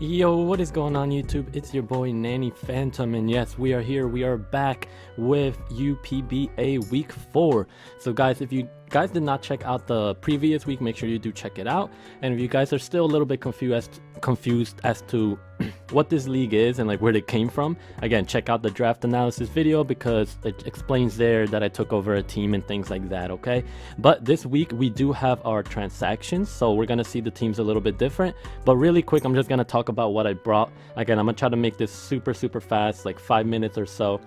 Yo, what is going on YouTube? It's your boy Nanny Phantom, and yes, we are here. We are back with UPBA week 4. So guys, if you guys did not check out the previous week, make sure you do check it out. And if you guys are still a little bit confused as to what this league is and like where they came from, again, check out the draft analysis video because it explains there that I took over a team and things like that, okay? But this week we do have our transactions, so we're gonna see the teams a little bit different. But really quick, I'm just gonna talk about what I brought. Again, I'm gonna try to make this super fast, like 5 minutes or so,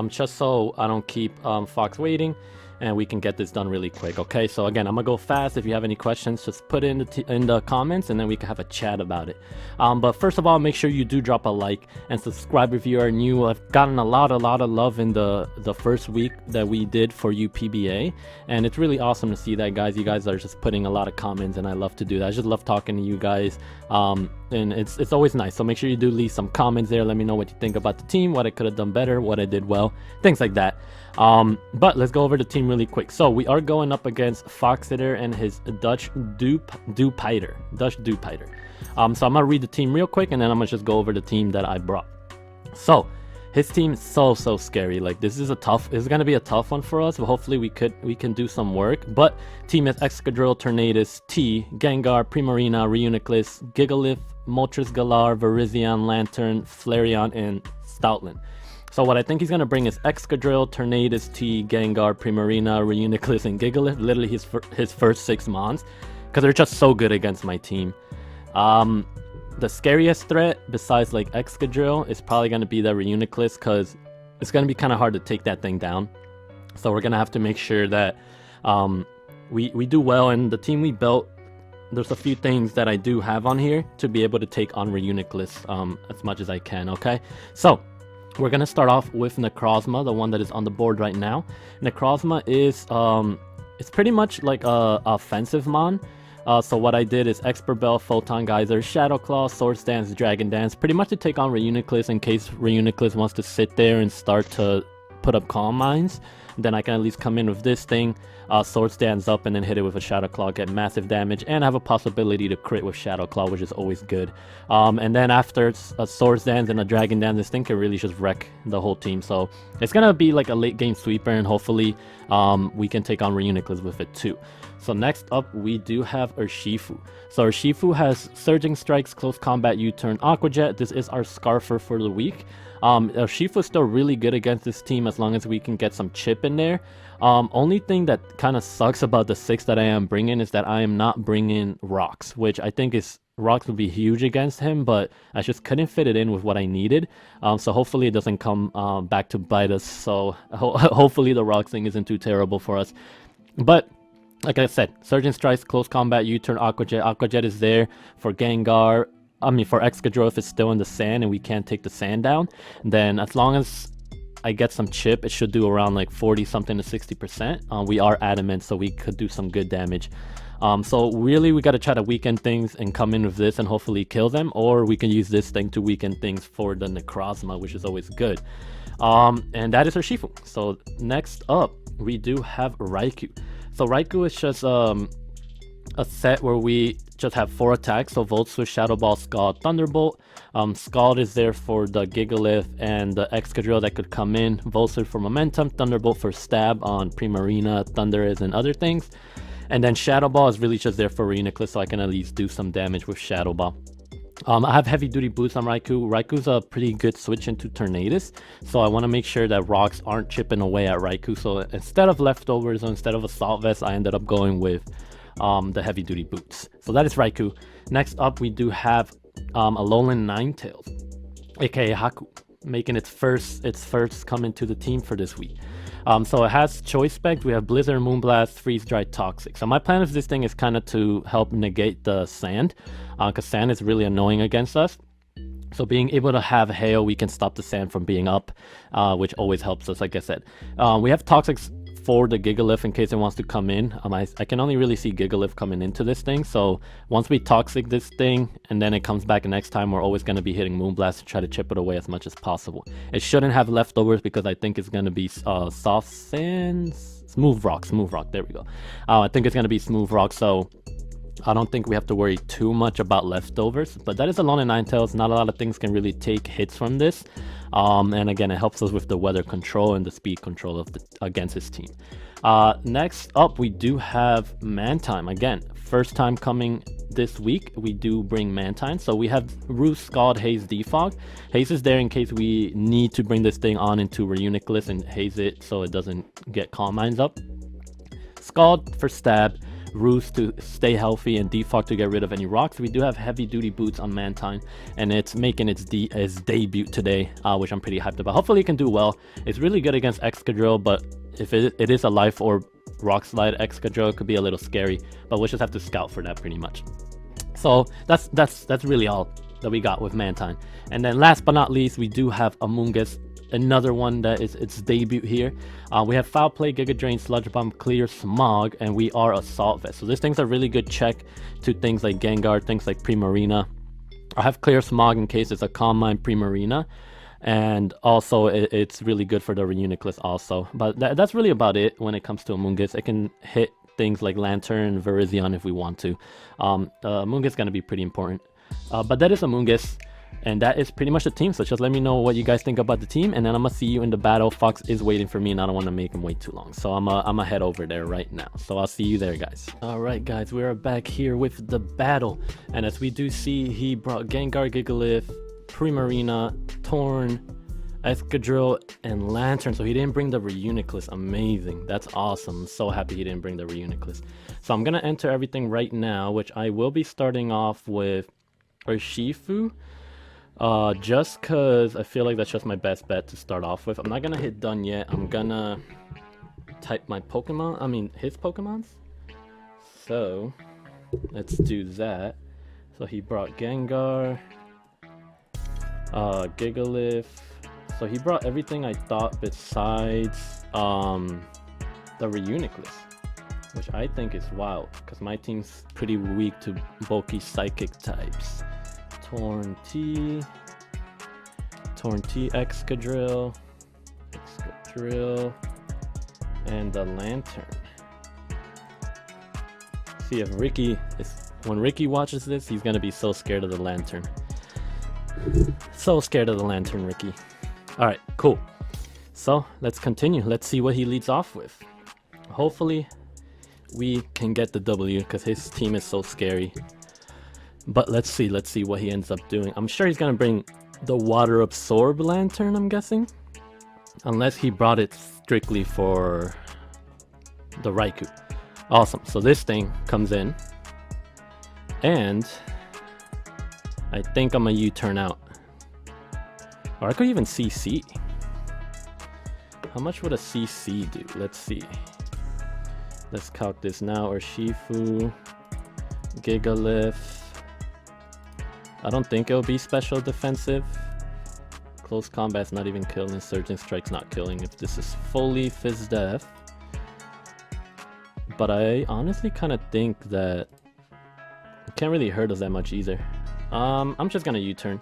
just so I don't keep Fox waiting and we can get this done really quick. Okay, so again, I'm gonna go fast. If you have any questions, just put it in the comments and then we can have a chat about it. But first of all, make sure you do drop a like and subscribe if you are new. I've gotten a lot of love in the first week that we did for UPBA, and it's really awesome to see that, guys. You guys are just putting a lot of comments and I love to do that. I just love talking to you guys, and it's always nice. So make sure you do leave some comments there. Let me know what you think about the team, what I could have done better, what I did well, things like that. But let's go over the team really quick. So we are going up against Foxeter and his Dutch Dupiter. So I'm gonna read the team real quick and then I'm gonna just go over the team that I brought. So his team is so scary. Like, this is gonna be a tough one for us, but hopefully we can do some work. But team is Excadrill, Tornadus, T, Gengar, Primarina, Reuniclus, Gigalith, Moltres Galar, Virizion, Lantern, Flareon, and Stoutland. So what I think he's going to bring is Excadrill, Tornadus, T, Gengar, Primarina, Reuniclus, and Gigalith. Literally his first 6 mons, because they're just so good against my team. The scariest threat, besides like Excadrill, is probably going to be the Reuniclus, because it's going to be kind of hard to take that thing down. So we're going to have to make sure that we do well. And the team we built, there's a few things that I do have on here to be able to take on Reuniclus as much as I can, okay? So we're gonna start off with Necrozma, the one that is on the board right now. Necrozma is it's pretty much like a offensive mon. So what I did is Expert Bell, Photon Geyser, Shadow Claw, Swords Dance, Dragon Dance, pretty much to take on Reuniclus in case Reuniclus wants to sit there and start to put up Calm Minds. Then I can at least come in with this thing, Swords Dance up, and then hit it with a Shadow Claw, get massive damage, and have a possibility to crit with Shadow Claw, which is always good. And then after a Swords Dance and a Dragon Dance, this thing can really just wreck the whole team. So it's gonna be like a late game sweeper, and hopefully we can take on Reuniclus with it too. So next up, we do have Urshifu. So Urshifu has Surging Strikes, Close Combat, U-Turn, Aqua Jet. This is our Scarfer for the week. Urshifu is still really good against this team as long as we can get some chip in there. Only thing that kind of sucks about the 6 that I am bringing is that I am not bringing Rocks, which I think Rocks would be huge against him, but I just couldn't fit it in with what I needed. So hopefully it doesn't come back to bite us. So hopefully the Rocks thing isn't too terrible for us. But like I said, Surging Strikes, Close Combat, U-Turn, Aqua Jet. Aqua Jet is there for Gengar. For Excadrill, if it's still in the sand and we can't take the sand down, then as long as I get some chip, it should do around like 40 something to 60%. We are adamant, so we could do some good damage. So really we got to try to weaken things and come in with this and hopefully kill them, or we can use this thing to weaken things for the Necrozma, which is always good. And that is Urshifu. So next up, we do have Raikou. So Raikou is just a set where we just have 4 attacks, so Volt Switch, Shadow Ball, Scald, Thunderbolt. Scald is there for the Gigalith and the Excadrill that could come in. Volt Switch for Momentum, Thunderbolt for Stab on Primarina, Thundurus, and other things. And then Shadow Ball is really just there for Reuniclus, so I can at least do some damage with Shadow Ball. I have Heavy Duty Boots on Raikou. Raikou's a pretty good switch into Tornadus, so I want to make sure that rocks aren't chipping away at Raikou. So instead of Leftovers or instead of Assault Vest, I ended up going with the Heavy Duty Boots. So that is Raikou. Next up, we do have Alolan Ninetales, aka Haku, making its first come into the team for this week. So it has choice specs. We have Blizzard, Moonblast, Freeze Dry, Toxic. So my plan with this thing is kind of to help negate the sand, because sand is really annoying against us. So being able to have hail, we can stop the sand from being up, which always helps us, like I said. We have Toxic for the Gigalith in case it wants to come in. I can only really see Gigalith coming into this thing, so once we Toxic this thing and then it comes back next time, we're always going to be hitting Moonblast to try to chip it away as much as possible. It shouldn't have Leftovers because I think it's going to be Soft Sands, Smooth Rock, there we go. I think it's going to be Smooth Rock, so I don't think we have to worry too much about leftovers, but that is Alone in Ninetales. Not a lot of things can really take hits from this. And again, it helps us with the weather control and the speed control of against his team. Next up, we do have Mantine. Again, first time coming this week, we do bring Mantine. So we have Roost, Scald, Haze, Defog. Haze is there in case we need to bring this thing on into Reuniclus and haze it so it doesn't get Calm Minds up. Scald for stab, Roost to stay healthy, and Defog to get rid of any rocks. We do have heavy duty boots on Mantine, and it's making its debut today, which I'm pretty hyped about. Hopefully it can do well. It's really good against Excadrill, but if it is a life or rock slide Excadrill, it could be a little scary, but we'll just have to scout for that pretty much. So that's really all that we got with Mantine. And then last but not least, we do have Amoonguss, another one that is its debut here. We have Foul Play, Giga Drain, Sludge Bomb, Clear, Smog, and we are Assault Vest. So this thing's a really good check to things like Gengar, things like Primarina. I have Clear Smog in case it's a Calm Mind Primarina, and also it's really good for the Reuniclus also. But that's really about it when it comes to Amoonguss. It can hit things like Lantern, Virizion if we want to. Amoonguss is going to be pretty important. But that is Amoonguss. And that is pretty much the team. So just let me know what you guys think about the team, and then I'm gonna see you in the battle. Fox is waiting for me, and I don't want to make him wait too long, so I'm gonna head over there right now. So I'll see you there, guys. All right, guys, we are back here with the battle, and as we do see, he brought Gengar, Gigalith, Primarina, Torn, Excadrill, and Lantern. So he didn't bring the Reuniclus. Amazing. That's awesome. I'm so happy he didn't bring the Reuniclus. So I'm gonna enter everything right now, which I will be starting off with Urshifu. Just cause I feel like that's just my best bet to start off with. I'm not gonna hit done yet. I'm gonna type my Pokemon, his Pokemons. So let's do that. So he brought Gengar, Gigalith. So he brought everything I thought besides the Reuniclus, which I think is wild because my team's pretty weak to bulky psychic types. Torn T, Excadrill, and the Lantern. See if when Ricky watches this, he's gonna be so scared of the Lantern. So scared of the Lantern, Ricky. All right, cool. So let's continue. Let's see what he leads off with. Hopefully we can get the W because his team is so scary. But let's see what he ends up doing. I'm sure he's gonna bring the Water Absorb Lantern, I'm guessing. Unless he brought it strictly for the Raikou. Awesome, so this thing comes in. And I think I'm gonna U-turn out. Or I could even CC. How much would a CC do? Let's see. Let's calc this now. Urshifu, Gigalith. I don't think it'll be special defensive. Close combat's not even killing. Surging Strike's not killing if this is fully Fizz Death. But I honestly kind of think that it can't really hurt us that much either. I'm just gonna U-turn.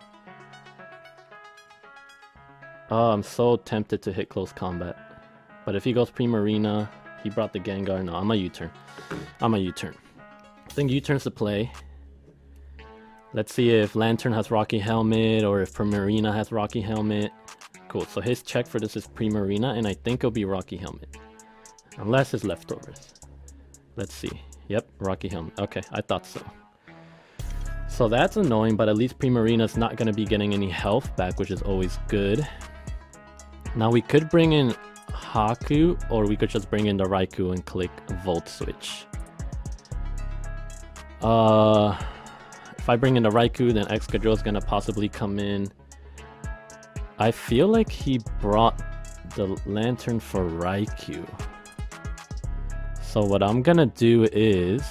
Oh, I'm so tempted to hit close combat. But if he goes Primarina, he brought the Gengar. No, I'm a U-turn. I think U-turn's the play. Let's see if Lantern has Rocky Helmet or if Primarina has Rocky Helmet. Cool, so his check for this is Primarina, and I think it'll be Rocky Helmet. Unless it's leftovers. Let's see. Yep, Rocky Helmet. Okay, I thought so. So that's annoying, but at least Primarina's not going to be getting any health back, which is always good. Now we could bring in Haku, or we could just bring in the Raikou and click Volt Switch. If I bring in the Raikou, then Excadrill is going to possibly come in. I feel like he brought the Lantern for Raikou. So what I'm going to do is...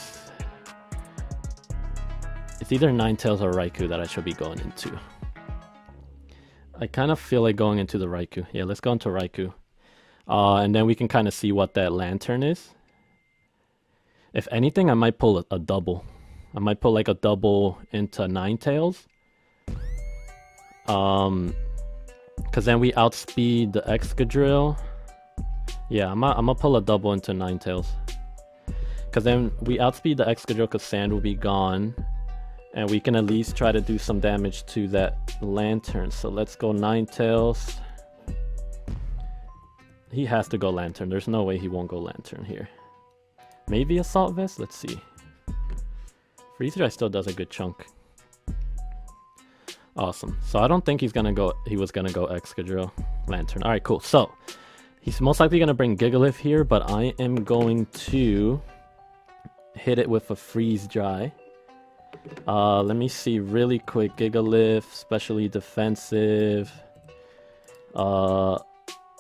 it's either Ninetales or Raikou that I should be going into. I kind of feel like going into the Raikou. Yeah, let's go into Raikou. And then we can kind of see what that Lantern is. If anything, I might pull a double. I might pull like a double into Ninetales. Because then we outspeed the Excadrill. Yeah, I'm gonna pull a double into Ninetales. Because then we outspeed the Excadrill because Sand will be gone. And we can at least try to do some damage to that Lantern. So let's go Ninetales. He has to go Lantern. There's no way he won't go Lantern here. Maybe Assault Vest? Let's see. Freeze Dry still does a good chunk. Awesome. So I don't think he was gonna go Excadrill Lantern. Alright, cool. So he's most likely gonna bring Gigalith here, but I am going to hit it with a Freeze Dry. Let me see really quick. Gigalith, specially defensive.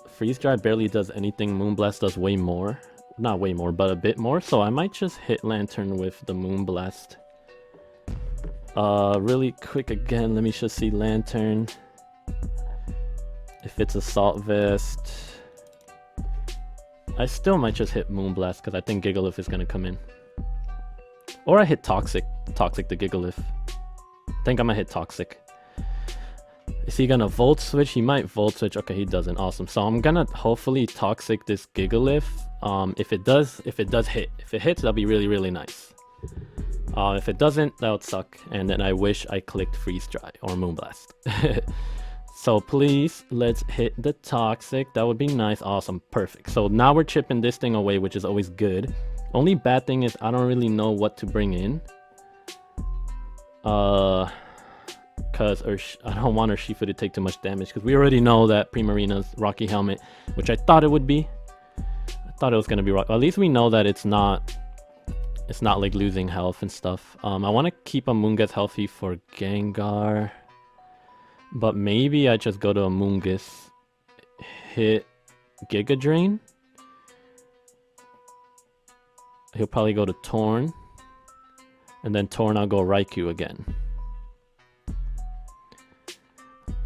Freeze Dry barely does anything. Moonblast does way more. Not way more, but a bit more. So I might just hit Lantern with the Moonblast. Really quick again. Let me just see Lantern. If it's Assault Vest, I still might just hit Moonblast because I think Gigalith is gonna come in. Or I hit Toxic the Gigalith. I think I'm gonna hit Toxic. Is he gonna Volt Switch? He might Volt Switch. Okay, he doesn't. Awesome. So I'm gonna hopefully Toxic this Gigalith. If it does hit. If it hits, that'll be really, really nice. If it doesn't, that would suck. And then I wish I clicked Freeze Dry or Moonblast. So please, let's hit the Toxic. That would be nice. Awesome. Perfect. So now we're chipping this thing away, which is always good. Only bad thing is I don't really know what to bring in. I don't want Urshifu to take too much damage because we already know that Primarina's Rocky Helmet, which I thought it would be. I thought it was gonna be Rocky. At least we know that it's not like losing health and stuff. I want to keep Amoonguss healthy for Gengar, but maybe I just go to Amoonguss, hit Giga Drain. He'll probably go to Torn. And then Torn, I'll go Raikou again.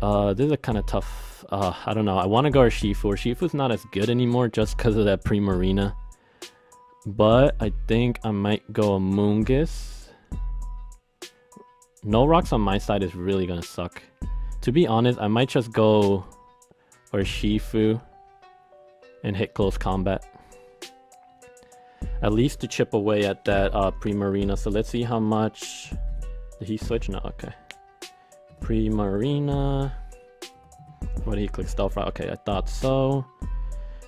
This is a kind of tough... I don't know. I want to go Urshifu. Urshifu's not as good anymore just because of that Primarina. But I think I might go Amoonguss. No rocks on my side is really going to suck. To be honest, I might just go Urshifu and hit Close Combat. At least to chip away at that Primarina. So let's see how much... Did he switch? No, okay. Primarina. What did he click? Stealth Rock? Okay, I thought so.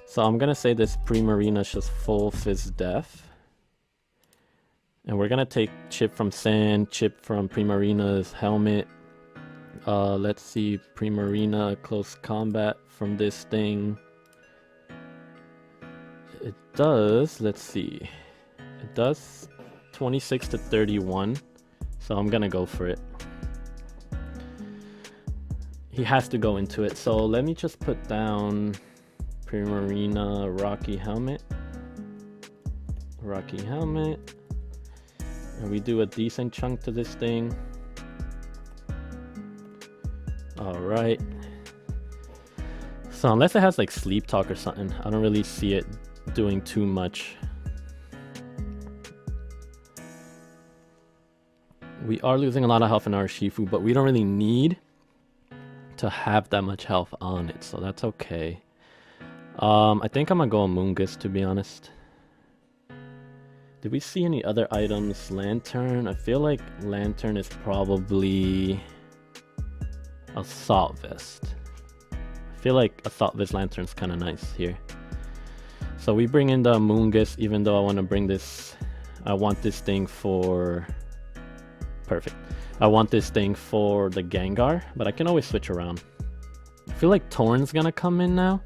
So I'm gonna say this Primarina is just full Fizz Death. And we're gonna take chip from Sand, chip from Primarina's helmet. Let's see, Primarina Close Combat from this thing. It does, let's see, it does 26 to 31, so I'm gonna go for it. He has to go into it, so let me just put down Primarina Rocky Helmet, and we do a decent chunk to this thing. Alright, so unless it has like Sleep Talk or something, I don't really see it doing too much. We are losing a lot of health in our Urshifu, but we don't really need to have that much health on it, so that's okay. I think I'm gonna go Amoonguss, to be honest. Did we see any other items? Lantern? I feel like Lantern is probably Assault Vest. I feel like Assault Vest Lantern's kind of nice here. So we bring in the Amoonguss, even though I want to bring this... I want this thing for... Perfect. I want this thing for the Gengar, but I can always switch around. I feel like Torn's gonna come in now.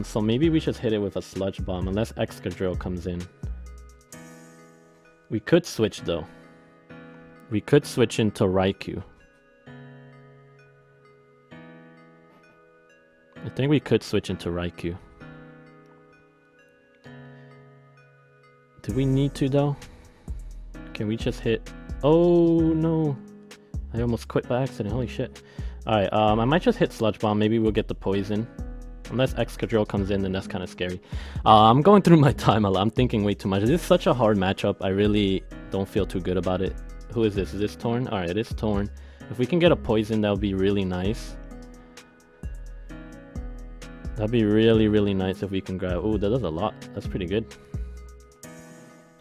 So maybe we just hit it with a Sludge Bomb, unless Excadrill comes in. We could switch though. We could switch into Raikou. I think we could switch into Raikou. Do we need to though? Can we just hit... Oh no! I almost quit by accident, holy shit. Alright, I might just hit Sludge Bomb, maybe we'll get the poison. Unless Excadrill comes in, then that's kind of scary. I'm going through my time a lot, I'm thinking way too much. This is such a hard matchup, I really don't feel too good about it. Who is this? Is this Torn? Alright, it is Torn. If we can get a poison, that would be really nice. That'd be really, really nice if we can grab... Oh, that does a lot. That's pretty good.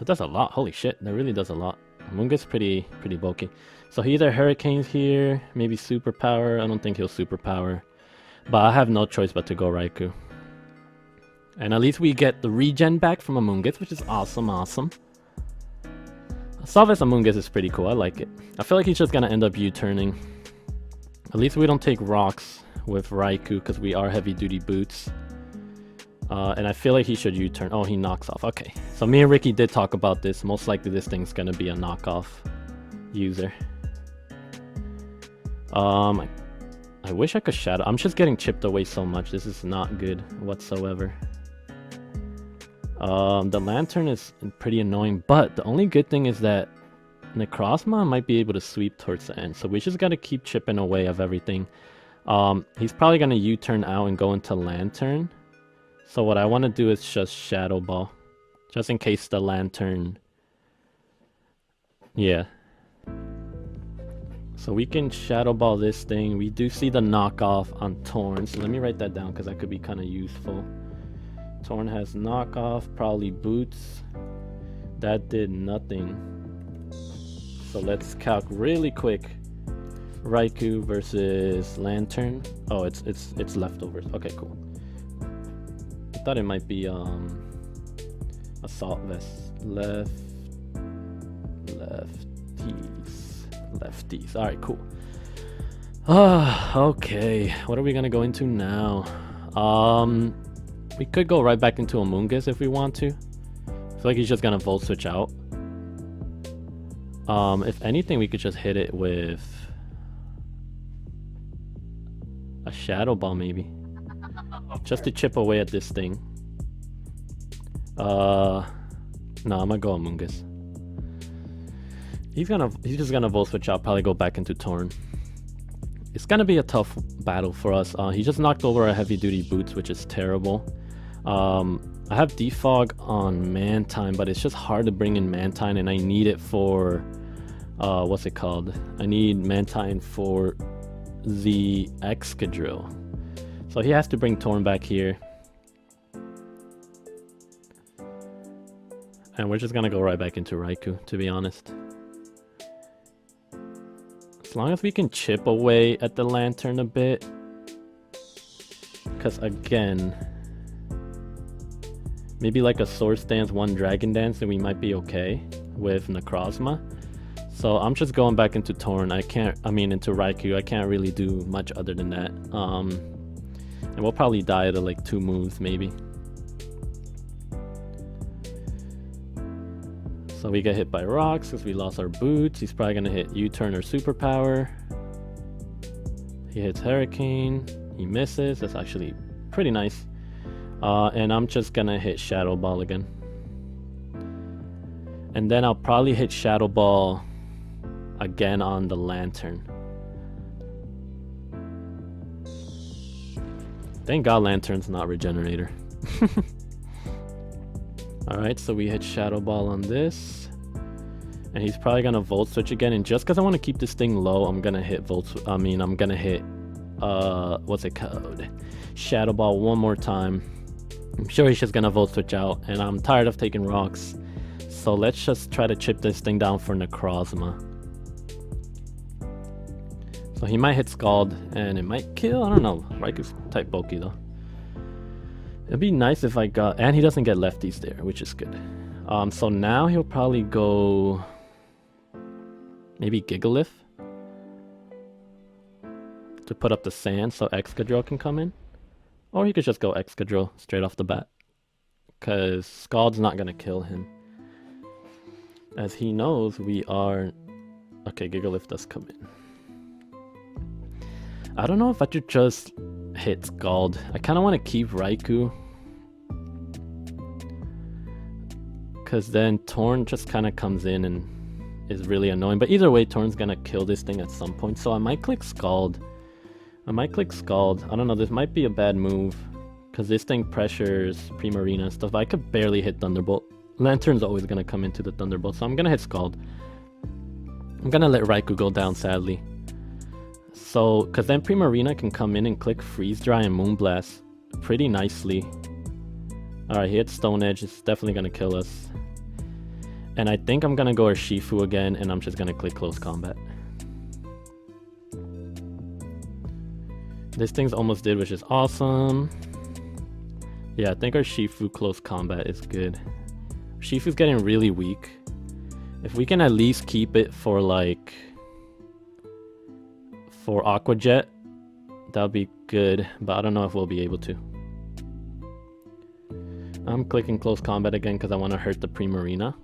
That does a lot. Holy shit, that really does a lot. Amoonguss pretty bulky. So he either Hurricanes here, maybe Superpower. I don't think he'll Superpower. But I have no choice but to go Raikou. And at least we get the regen back from Amoonguss, which is awesome. Salvez Amoonguss is pretty cool. I like it. I feel like he's just gonna end up U-turning. At least we don't take rocks with Raikou because we are heavy duty boots. And I feel like he should U-turn. Oh, he knocks off. Okay. So me and Ricky did talk about this. Most likely this thing's gonna be a knockoff user. I wish I could shadow. I'm just getting chipped away so much. This is not good whatsoever. The lantern is pretty annoying, but the only good thing is that Necrozma might be able to sweep towards the end. So we just gotta keep chipping away of everything. He's probably gonna U-turn out and go into lantern. So what I want to do is just Shadow Ball. Just in case the lantern... Yeah. So we can Shadow Ball this thing. We do see the knockoff on Torn. So let me write that down because that could be kind of useful. Torn has knockoff, probably boots. That did nothing. So let's calc really quick. Raikou versus Lantern. Oh, it's leftovers. Okay, cool. I thought it might be Assault Vest. Lefties. Alright, cool. Okay. What are we gonna go into now? We could go right back into Amoonguss if we want to. I feel like he's just gonna Volt Switch out. If anything, we could just hit it with a Shadow Ball maybe. Just to chip away at this thing. No, I'm gonna go Amoonguss. He's just gonna Volt Switch out, probably go back into Torn. It's gonna be a tough battle for us. He just knocked over our heavy duty boots, which is terrible. I have Defog on Mantine, but it's just hard to bring in Mantine, and I need it for what's it called? I need Mantine for the Excadrill. So he has to bring Torn back here. And we're just gonna go right back into Raikou, to be honest. As long as we can chip away at the Lantern a bit. Because again, maybe like a Swords Dance, one Dragon Dance, and we might be okay with Necrozma. So I'm just going back into Torn. Into Raikou. I can't really do much other than that. And we'll probably die to like 2 moves maybe. So we get hit by rocks because we lost our boots. He's probably gonna hit U-turn or Superpower. He hits Hurricane. He misses. That's actually pretty nice. And I'm just gonna hit Shadow Ball again. And then I'll probably hit Shadow Ball again on the Lantern. Thank God Lantern's not Regenerator. Alright, so we hit Shadow Ball on this. And he's probably gonna Volt Switch again. And just because I want to keep this thing low, I'm gonna hit I'm gonna hit what's it called? Shadow Ball one more time. I'm sure he's just gonna Volt Switch out, and I'm tired of taking rocks. So let's just try to chip this thing down for Necrozma. So he might hit Scald, and it might kill. I don't know. Raikou's type bulky though. It'd be nice if I got, and he doesn't get lefties there, which is good. So now he'll probably go maybe Gigalith to put up the sand so Excadrill can come in. Or he could just go Excadrill straight off the bat, because Scald's not gonna kill him. As he knows, we are... Okay, Gigalith does come in. I don't know if I should just hit Scald. I kind of want to keep Raikou, because then Torn just kind of comes in and is really annoying. But either way, Torn's gonna kill this thing at some point. So I might click Scald. I don't know, this might be a bad move, because this thing pressures Primarina and stuff. But I could barely hit Thunderbolt. Lantern's always gonna come into the Thunderbolt, so I'm gonna hit Scald. I'm gonna let Raikou go down, sadly. So, because then Primarina can come in and click Freeze Dry and Moonblast pretty nicely. Alright, he hits Stone Edge. It's definitely gonna kill us. And I think I'm gonna go Urshifu again, and I'm just gonna click close combat. This thing's almost did, which is awesome. Yeah, I think Urshifu close combat is good. Urshifu's getting really weak. If we can at least keep it for like... for Aqua Jet, that would be good, but I don't know if we'll be able to. I'm clicking close combat again because I want to hurt the Primarina.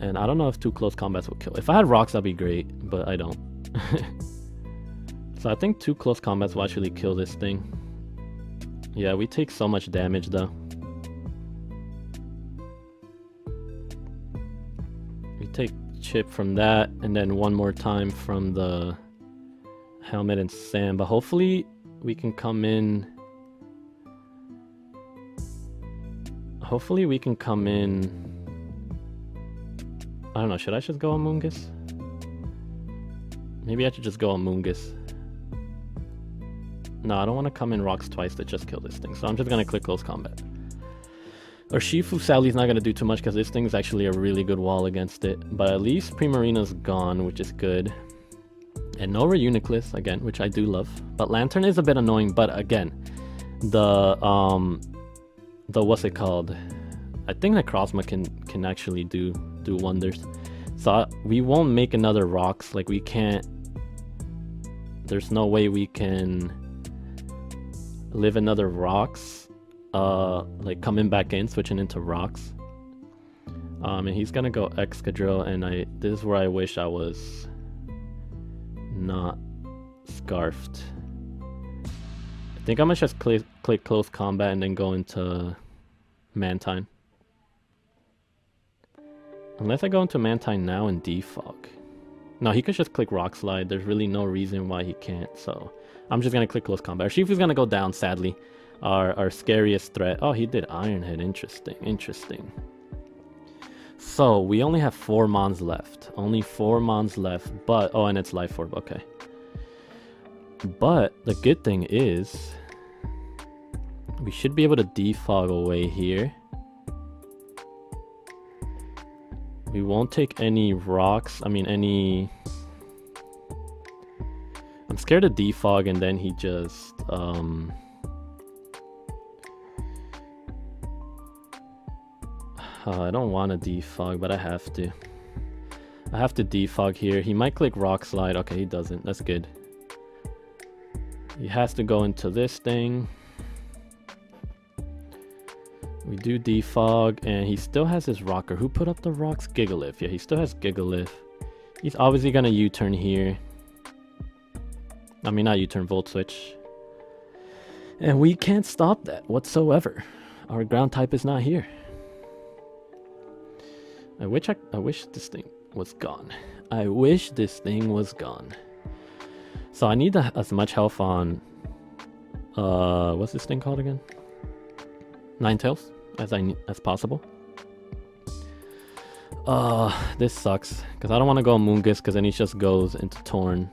And I don't know if 2 close combats will kill. If I had rocks, that'd be great, but I don't. So I think 2 close combats will actually kill this thing. Yeah, we take so much damage though. We take chip from that, and then 1 more time from the helmet and sand, but hopefully we can come in. Hopefully we can come in. I don't know, should I just go Amoonguss? Maybe I should just go Amoonguss. No, I don't want to come in rocks twice to just kill this thing, so I'm just going to click close combat. Urshifu sadly is not going to do too much because this thing is actually a really good wall against it, but at least Primarina's gone, which is good. And no Reuniclus again, which I do love, but Lantern is a bit annoying. But again, the what's it called? I think that Necrozma can actually do wonders. So we won't make another rocks. Like we can't. There's no way we can live another rocks. Like coming back in, switching into rocks. And he's gonna go Excadrill, and this is where I wish I was not scarfed. I think I'm gonna just click close combat and then go into Mantine. Unless I go into Mantine now and defog. No, he could just click Rock Slide. There's really no reason why he can't, so I'm just gonna click close combat. Urshifu's gonna go down, sadly. Our scariest threat. Oh, he did Iron Head. Interesting. So we only have 4 Mons left. Only 4 Mons left, but oh, and it's Life Orb. Okay. But the good thing is we should be able to defog away here. We won't take any rocks. I mean, any... I'm scared of defog and then he just... I don't want to defog, but I have to. I have to defog here. He might click Rock Slide. Okay, he doesn't. That's good. He has to go into this thing. We do defog, and he still has his rocker. Who put up the rocks? Gigalith. Yeah, he still has Gigalith. He's obviously gonna U-turn here. I mean, not U-turn, Volt Switch. And we can't stop that whatsoever. Our ground type is not here. I wish this thing was gone. I wish this thing was gone. So I need as much health on... what's this thing called again? Ninetales as possible. This sucks because I don't want to go Amoonguss because then he just goes into Torn.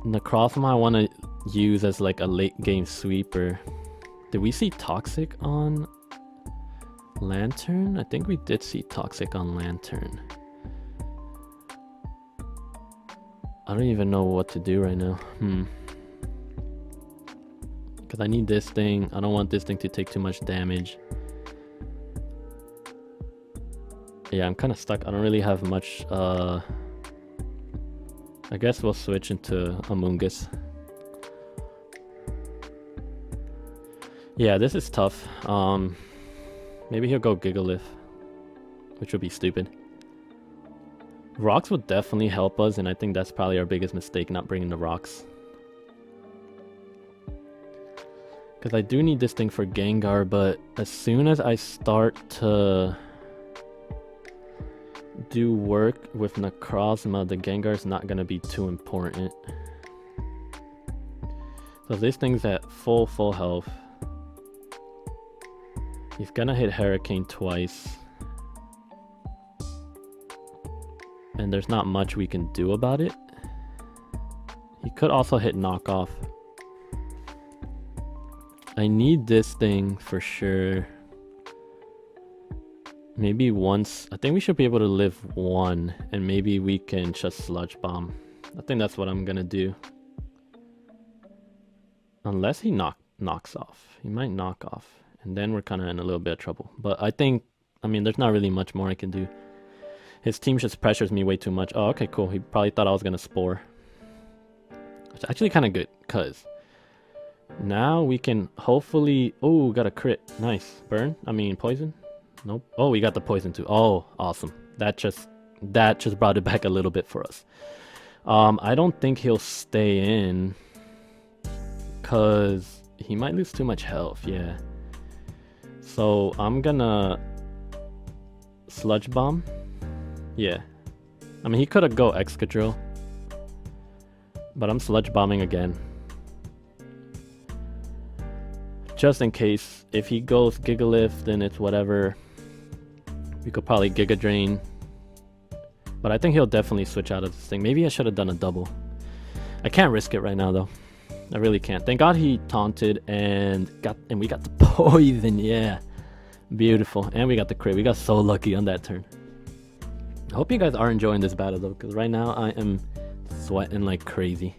Necrozma I want to use as like a late game sweeper. Did we see Toxic on Lantern? I think we did see Toxic on Lantern. I don't even know what to do right now. Because I need this thing. I don't want this thing to take too much damage. Yeah, I'm kind of stuck. I don't really have much. I guess we'll switch into Amoonguss. Yeah, this is tough. Maybe he'll go Gigalith, which would be stupid. Rocks would definitely help us, and I think that's probably our biggest mistake, not bringing the rocks. Because I do need this thing for Gengar, but as soon as I start to do work with Necrozma, the Gengar's not going to be too important. So this thing's at full health. He's going to hit Hurricane twice. And there's not much we can do about it. He could also hit Knockoff. I need this thing for sure. Maybe once. I think we should be able to live one, and maybe we can just sludge bomb. I think that's what I'm gonna do. Unless he knocks off. He might knock off, and then we're kind of in a little bit of trouble. But I think, I mean, there's not really much more I can do. His team just pressures me way too much. Oh, okay, cool. He probably thought I was gonna spore. It's actually kind of good, cause now we can hopefully. Oh, got a crit. Nice. Burn. I mean, poison. Nope. Oh, we got the poison too. Oh, awesome. That just brought it back a little bit for us. I don't think he'll stay in, cause he might lose too much health. Yeah. So I'm gonna sludge bomb. Yeah. I mean, he could have go Excadrill, but I'm sludge bombing again. Just in case. If he goes Gigalith, then it's whatever. We could probably Giga Drain. But I think he'll definitely switch out of this thing. Maybe I should have done a double. I can't risk it right now, though. I really can't. Thank God he taunted and we got the poison. Yeah. Beautiful. And we got the crit. We got so lucky on that turn. I hope you guys are enjoying this battle, though, because right now I am sweating like crazy.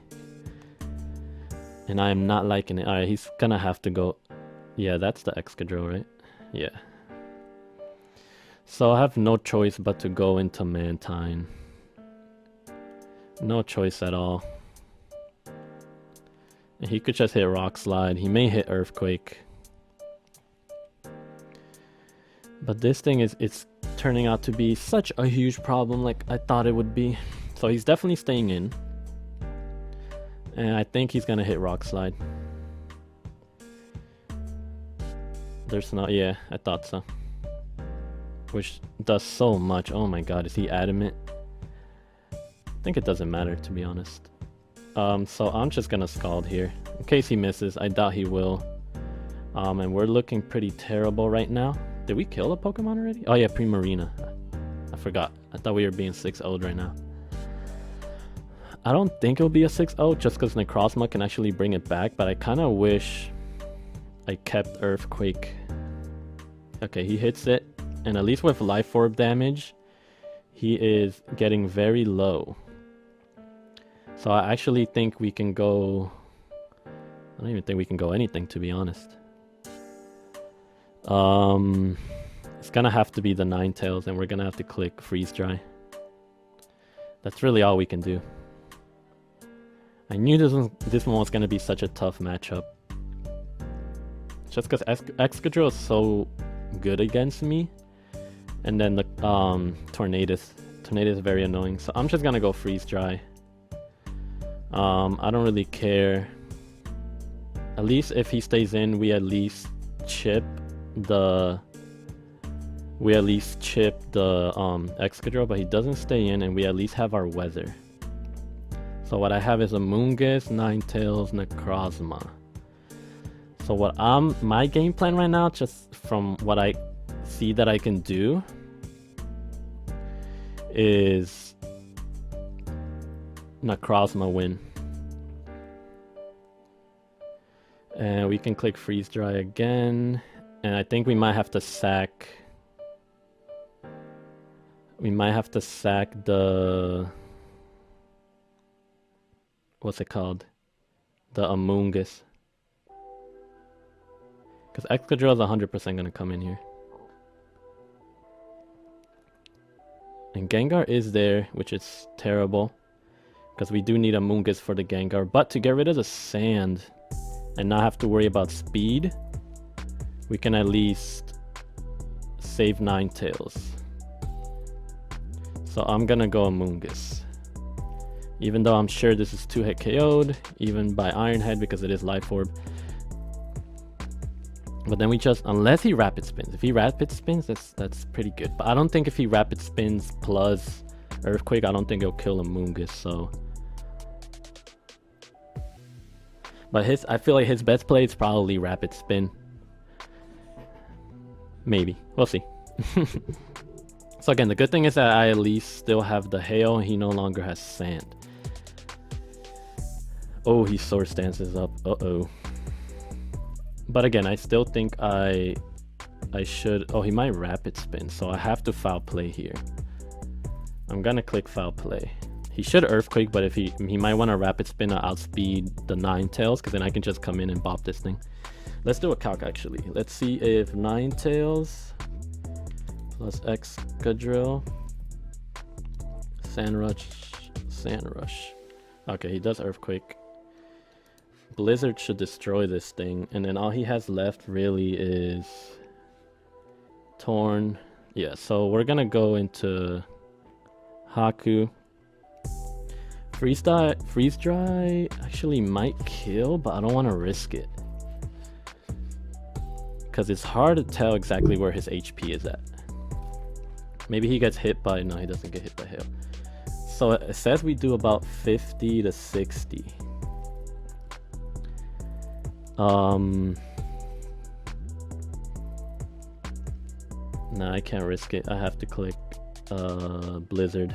And I am not liking it. Alright, he's gonna have to go. Yeah, that's the Excadrill, right? Yeah. So I have no choice but to go into Mantine. No choice at all. And he could just hit Rock Slide. He may hit Earthquake. But this thing it's turning out to be such a huge problem like I thought it would be. So he's definitely staying in. And I think he's gonna hit Rock Slide. There's not, yeah, I thought so. Which does so much. Oh my god, is he adamant? I think it doesn't matter, to be honest. So I'm just gonna Scald here. In case he misses, I doubt he will. And we're looking pretty terrible right now. Did we kill a Pokemon already? Oh yeah, Primarina. I forgot. I thought we were being 6-0'd right now. I don't think it'll be a 6-0 just because Necrozma can actually bring it back, but I kind of wish I kept Earthquake. Okay, he hits it, and at least with Life Orb damage, he is getting very low. So I actually think we can go... I don't even think we can go anything, to be honest. It's gonna have to be the Ninetales, and we're gonna have to click Freeze Dry. That's really all we can do. I knew this one was gonna be such a tough matchup. Just because Excadrill is so good against me. And then the Tornadus. Tornadus is very annoying. So I'm just gonna go Freeze Dry. I don't really care. At least if he stays in, we at least chip the Excadrill, but he doesn't stay in, and we at least have our Weather. So what I have is a Moongus, Ninetales, Necrozma. So what my game plan right now, just from what I see that I can do, is Necrozma win. And we can click Freeze Dry again. And I think we might have to sack... We might have to sack the... What's it called? The Amoongus. Because Excadrill is 100% going to come in here. And Gengar is there, which is terrible. Because we do need Amoongus for the Gengar. But to get rid of the Sand and not have to worry about speed, we can at least save Ninetales. So I'm going to go Amoongus. Even though I'm sure this is 2-hit KO'd, even by Iron Head, because it is Life Orb. But then we just, unless he Rapid Spins. If he Rapid Spins, that's pretty good. But I don't think if he Rapid Spins plus Earthquake, I don't think it'll kill Amoongus, so. But I feel like his best play is probably Rapid Spin. Maybe. We'll see. So again, the good thing is that I at least still have the Hail, and he no longer has Sand. Oh, he Sword Stances up. Uh-oh. But again, I still think I should. Oh, he might rapid spin, so I have to foul play here. I'm gonna click foul play. He should earthquake, but if he might want to rapid spin or outspeed the 9-tails, because then I can just come in and bop this thing. Let's do a calc actually. Let's see if 9-tails plus Excadrill, Sand Rush. Okay, he does earthquake. Blizzard should destroy this thing, and then all he has left really is Torn. Yeah, so we're gonna go into Haku. Freeze dry actually might kill, but I don't want to risk it because it's hard to tell exactly where his HP is at. Maybe he gets hit by, no, he doesn't get hit by hail. So it says we do about 50 to 60. Nah, I can't risk it. I have to click Blizzard.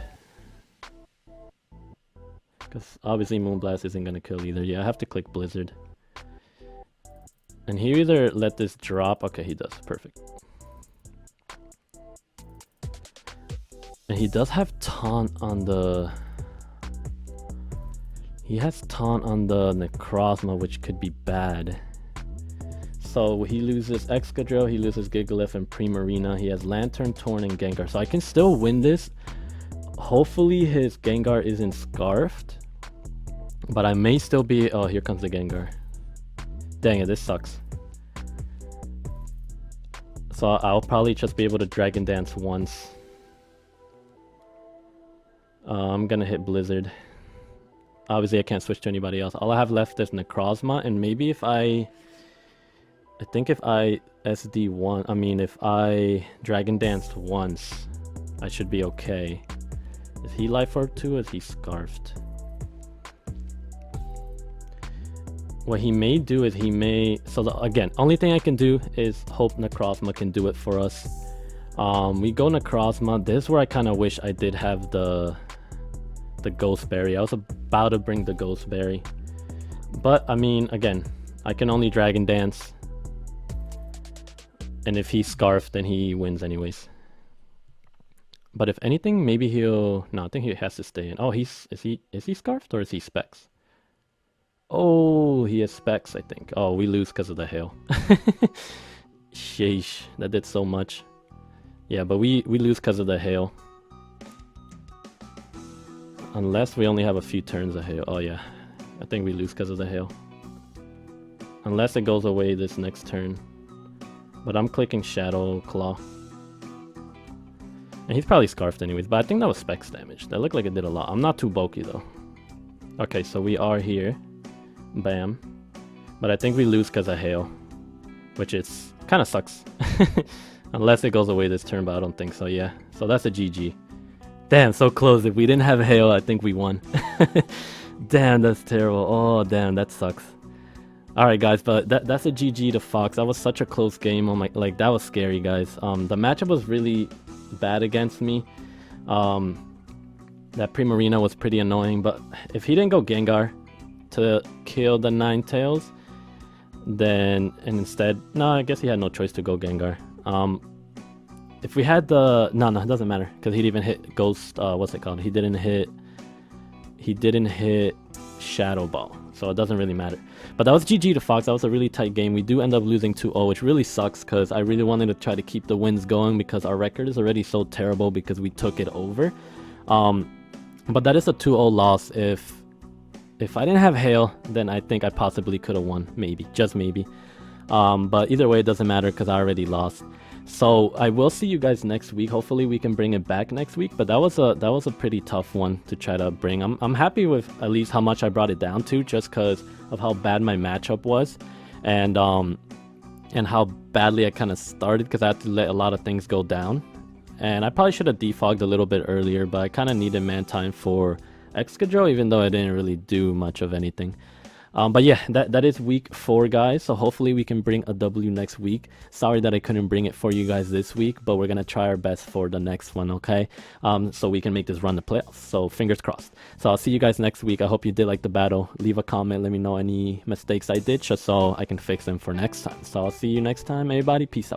Because obviously Moonblast isn't going to kill either. Yeah, I have to click Blizzard. And he either let this drop. Okay, he does. Perfect. And he does have taunt on the... He has taunt on the Necrozma, which could be bad. So he loses Excadrill, he loses Gigalith and Primarina. He has Lantern, Torn, and Gengar. So I can still win this. Hopefully his Gengar isn't scarfed. But I may still be... Oh, here comes the Gengar. Dang it, this sucks. So I'll probably just be able to Dragon Dance once. I'm gonna hit Blizzard. Obviously I can't switch to anybody else. All I have left is Necrozma, and maybe if I think if I SD1, I mean if I Dragon Danced once, I should be okay. Is he Life Orb too? Is he Scarfed? What he may do is he may... So again, only thing I can do is hope Necrozma can do it for us. We go Necrozma. This is where I kind of wish I did have the Ghost Berry. I was about to bring the Ghost Berry. But, I mean, again, I can only Dragon Dance. And if he's Scarfed, then he wins anyways. But if anything, maybe he'll... No, I think he has to stay in. Oh, is he Scarfed or is he Specs? Oh, he has Specs, I think. Oh, we lose because of the hail. Sheesh, that did so much. Yeah, but we lose because of the hail. Unless we only have a few turns of hail. Oh yeah, I think we lose because of the hail. Unless it goes away this next turn. But I'm clicking Shadow Claw. And he's probably Scarfed anyways, but I think that was Specs damage. That looked like it did a lot. I'm not too bulky though. Okay, so we are here. Bam. But I think we lose because of hail. Which is kind of sucks. Unless it goes away this turn, but I don't think so, yeah. So that's a GG. Damn, so close. If we didn't have hail, I think we won. Damn, that's terrible. Oh, damn, that sucks. Alright, guys, but that's a GG to Fox. That was such a close game. Oh my, like, that was scary, guys. The matchup was really bad against me. That Primarina was pretty annoying, but if he didn't go Gengar to kill the 9-tails, then, and instead, no, I guess he had no choice to go Gengar. If we had the, no, it doesn't matter, because he didn't even hit Ghost, what's it called? He didn't hit Shadow Ball, so it doesn't really matter. But that was GG to Fox. That was a really tight game. We do end up losing 2-0, which really sucks, because I really wanted to try to keep the wins going, because our record is already so terrible because we took it over. But that is a 2-0 loss. If I didn't have hail, then I think I possibly could have won, maybe, just maybe. But either way, it doesn't matter because I already lost. So I will see you guys next week. Hopefully we can bring it back next week. But that was a pretty tough one to try to bring. I'm happy with at least how much I brought it down to, just because of how bad my matchup was, and how badly I kind of started, because I had to let a lot of things go down. And I probably should have defogged a little bit earlier, but I kind of needed man time for Excadrill, even though I didn't really do much of anything. But yeah, that is week 4, guys. So hopefully we can bring a W next week. Sorry that I couldn't bring it for you guys this week, but we're gonna try our best for the next one, okay? So we can make this run the playoffs. So fingers crossed. So I'll see you guys next week. I hope you did like the battle. Leave a comment. Let me know any mistakes I did, just so I can fix them for next time. So I'll see you next time, everybody. Peace out.